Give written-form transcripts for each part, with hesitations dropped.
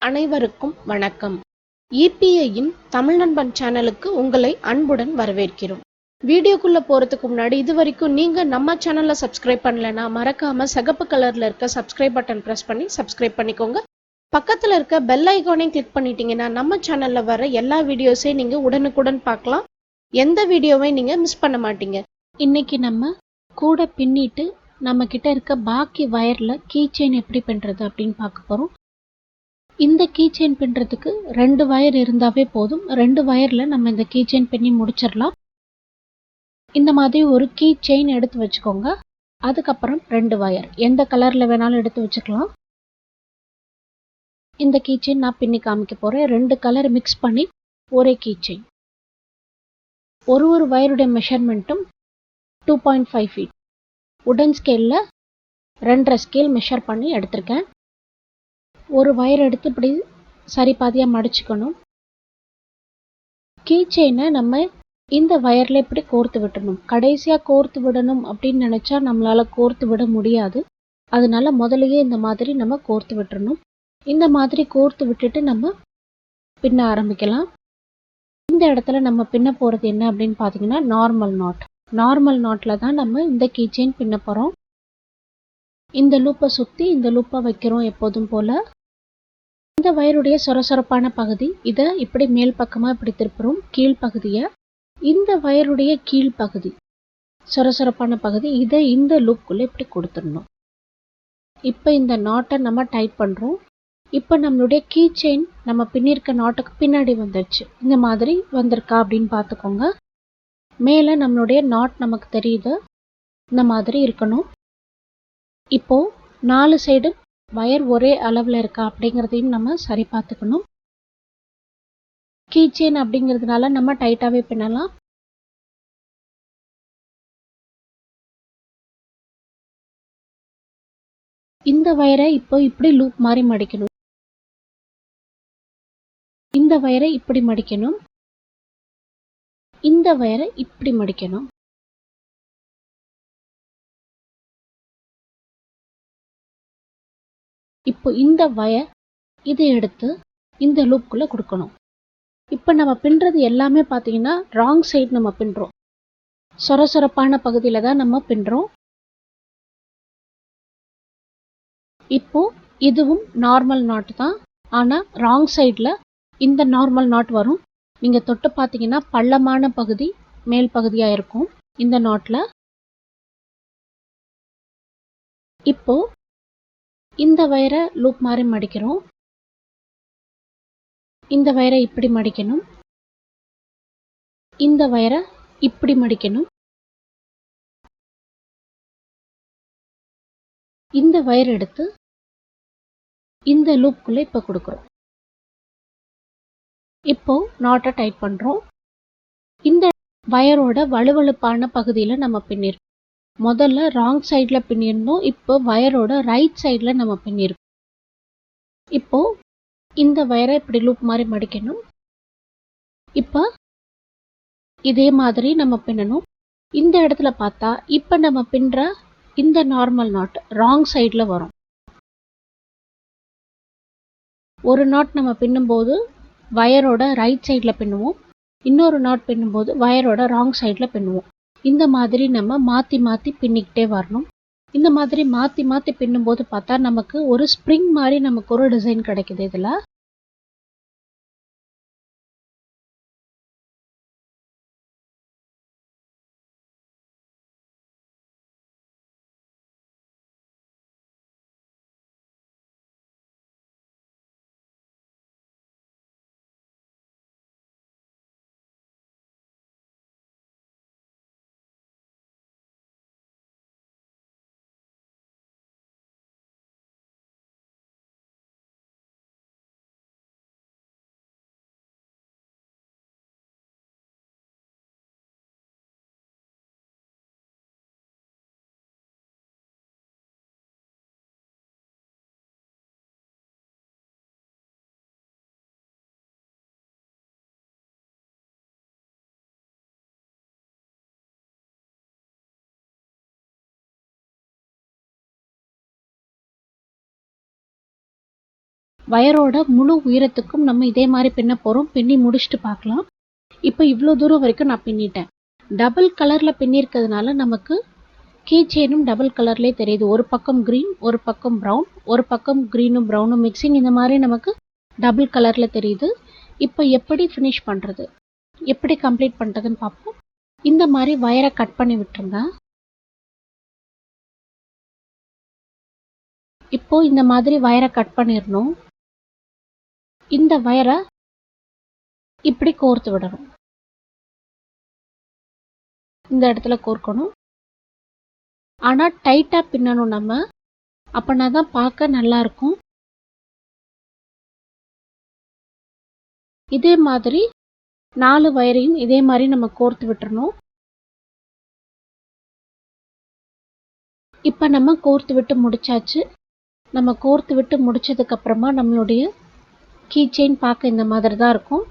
அனைவருக்கும் வணக்கம். EPIயின் தமிழ் நண்பன் சேனலுக்கு உங்களை அன்புடன் வரவேற்கிறோம். வீடியோக்குள்ள போறதுக்கு முன்னாடி இதுவரைக்கும் நீங்க நம்ம சேனலை சப்ஸ்கிரைப் பண்ணலனா மறக்காம சிகப்பு கலர்ல இருக்க சப்ஸ்கிரைப் பட்டன் பிரஸ் பண்ணி சப்ஸ்கிரைப் பண்ணிக்கோங்க. பக்கத்துல இருக்க பெல் ஐகானையும் கிளிக் பண்ணிட்டீங்கன்னா நம்ம சேனல்ல வர எல்லா வீடியோஸையும் நீங்க உடனுக்குடன் பார்க்கலாம். எந்த வீடியோவை நீங்க மிஸ் பண்ண மாட்டீங்க. இன்னைக்கு நம்ம கூட பின்னிட்டு நம்ம கிட்ட இருக்க பாக்கி வயர்ல கீச்செயின் எப்படி பண்றது அப்படின்னு பார்க்க போறோம். இந்த கீச்செயின் பின்னுறதுக்கு 2 வயர் இருந்தாவே போதும். 2 வயர்ல நம்ம இந்த கீச்செயின் பின்னி முடிச்சிடலாம். இந்த மாதிரி ஒரு கீச்செயின் எடுத்து வச்சுக்கோங்க. அதுக்கப்புறம் 2 வயர் எந்த கலர்ல வேணாலும் எடுத்து வச்சுக்கலாம். இந்த கீச்செயின் நான் பின்னி காமிக்க போறேன். 2 கலர் மிக்ஸ் பண்ணி ஒரே கீச்செயின். ஒரு வயருடைய மெஷர்மெண்ட்டும் 2.5 ஃபீட். உடன் ஸ்கேல்ல 2.5 ஸ்கேல் மெஷர் பண்ணி எடுத்திருக்கேன். ஒரு வயர் எடுத்து இப்படி சரி பாதியா மடிச்சுக்கணும். கீச்செயினை நம்ம இந்த வயர்ல இப்படி கோர்த்து விடணும். கடைசியா கோர்த்து விடணும் அப்படின்னு நினைச்சா நம்மளால கோர்த்து விட முடியாது. அதனால முதலையே இந்த மாதிரி நம்ம கோர்த்து விட்டுறணும். இந்த மாதிரி கோர்த்து விட்டுட்டு நம்ம பின்ன ஆரம்பிக்கலாம். இந்த இடத்துல நம்ம பின்ன போறது என்ன அப்படின்னு பாத்தீங்கன்னா நார்மல் நாட். நார்மல் நாட்ல தான் நம்ம இந்த கீச்செயின் பின்ன போறோம். இந்த லூப்பை சுத்தி இந்த லூப்பை வைக்கிறோம் எப்போதும் போல. இந்த வயருடைய சொரசொரப்பான பகுதி இதை இப்படி மேல் பக்கமா இப்படி திருப்புறோம். கீழ்ப்பகுதியை இந்த வயருடைய கீழ்ப்பகுதி சொரசொரப்பான பகுதி இதை இந்த லூப்புக்குள்ள இப்படி கொடுத்துடணும். இப்போ இந்த நாட்டை நம்ம டைட் பண்றோம். இப்போ நம்மளுடைய கீச்செயின் நம்ம பின்னிருக்க நாட்டுக்கு பின்னாடி வந்துடுச்சு. இந்த மாதிரி வந்திருக்கா அப்படின்னு பார்த்துக்கோங்க. மேலே நம்மளுடைய நாட் நமக்கு தெரியுது. இந்த மாதிரி இருக்கணும். இப்போ 4 சைடு வயர் ஒரே அளவில் இருக்கா அப்படிங்கிறதையும் நம்ம சரி பார்த்துக்கணும். கீச்செயின் அப்படிங்கிறதுனால நம்ம டைட்டாகவே பின்னலாம். இந்த வயரை இப்போ இப்படி லூப் மாதிரி மடிக்கணும். இந்த வயரை இப்படி மடிக்கணும். இந்த வயரை இப்படி மடிக்கணும். இப்போ இந்த வயர் இதை எடுத்து இந்த லூப்புக்குள்ள கொடுக்கணும். இப்போ நம்ம பின்றது எல்லாமே பார்த்தீங்கன்னா ராங் சைடு நம்ம பின்றோம். சொரசொரப்பான பகுதியில தான் நம்ம பின்றோம். இப்போ இதுவும் நார்மல் நாட் தான். ஆனா ராங் சைடுல இந்த நார்மல் நாட் வரும். நீங்க தொட்டு பார்த்தீங்கன்னா பள்ளமான பகுதி மேல் பகுதியா இருக்கும் இந்த நாட்ல. இப்போ இந்த வயரை லூப் மாதிரி மடிக்கிறோம். இந்த வயரை இப்படி மடிக்கணும். இந்த வயரை இப்படி மடிக்கணும். இந்த வயர் எடுத்து இந்த லூப்புக்குள்ள இப்ப கொடுக்குறோம். இப்போ நாட்டை டைட் பண்றோம். இந்த வயரோட வழுவழுப்பான பகுதியில நம்ம பின்னிருக்கோம். முதல்ல ராங் சைட்ல பின்னிருந்தோம். இப்போ வயரோட ரைட் சைட்ல நம்ம பின்னிருக்கோம். இப்போ இந்த வயரை இப்படி லூப் மாதிரி மடிக்கணும். இப்போ இதே மாதிரி நம்ம பின்னணும். இந்த இடத்துல பார்த்தா இப்போ நம்ம பின்ற இந்த நார்மல் நாட் ராங் சைட்ல வரும். ஒரு நாட் நம்ம பின்னும்போது வயரோட ரைட் சைட்ல பின்னுவோம். இன்னொரு நாட் பின்னும்போது வயரோட ராங் சைட்ல பின்னுவோம். இந்த மாதிரி நம்ம மாத்தி மாத்தி பின்னிக்கிட்டே வரணும். இந்த மாதிரி மாத்தி மாத்தி பின்னும்போது பார்த்தா நமக்கு ஒரு ஸ்ப்ரிங் மாதிரி நமக்கு ஒரு டிசைன் கிடைக்குது இதுல. வயரோட முழு உயரத்துக்கும் நம்ம இதே மாதிரி பின்ன போகிறோம். பின்னி முடிச்சுட்டு பார்க்கலாம். இப்போ இவ்வளோ தூரம் வரைக்கும் நான் பின்னிட்டேன். டபுள் கலரில் பின்னிருக்கிறதுனால நமக்கு கீ செயினும் டபுள் கலர்லேயே தெரியுது. ஒரு பக்கம் க்ரீன், ஒரு பக்கம் ப்ரௌன், ஒரு பக்கம் க்ரீனும் ப்ரௌனும் மிக்சிங் இந்த மாதிரி நமக்கு டபுள் கலரில் தெரியுது. இப்போ எப்படி ஃபினிஷ் பண்ணுறது, எப்படி கம்ப்ளீட் பண்ணுறதுன்னு பார்ப்போம். இந்த மாதிரி வயரை கட் பண்ணி விட்டுருங்க. இப்போ இந்த மாதிரி வயரை கட் பண்ணிடணும். இந்த வயரை இப்படி கோர்த்து விடணும். இந்த இடத்துல கோர்க்கணும். ஆனால் டைட்டாக பின்னணும் நம்ம, அப்போனா தான் பார்க்க நல்லா இருக்கும். இதே மாதிரி 4 வயரையும் இதே மாதிரி நம்ம கோர்த்து விட்டுறணும். இப்போ நம்ம கோர்த்து விட்டு முடிச்சாச்சு. நம்ம கோர்த்து விட்டு முடிச்சதுக்கு அப்புறமா நம்மளுடைய கீ செயின் பார்க்க இந்த மாதிரி தான் இருக்கும்.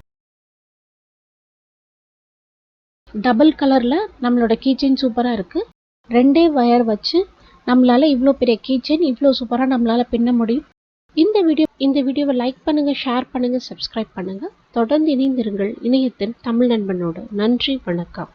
டபுள் கலரில் நம்மளோட கீ செயின் சூப்பராக இருக்குது. 2 வயர் வச்சு நம்மளால் இவ்வளோ பெரிய கீ செயின் இவ்வளோ சூப்பராக நம்மளால் பின்ன முடியும். இந்த வீடியோவை லைக் பண்ணுங்கள், ஷேர் பண்ணுங்கள், சப்ஸ்கிரைப் பண்ணுங்கள். தொடர்ந்து இணைந்திருங்கள் இணையத்தின் தமிழ் நண்பனோடு. நன்றி, வணக்கம்.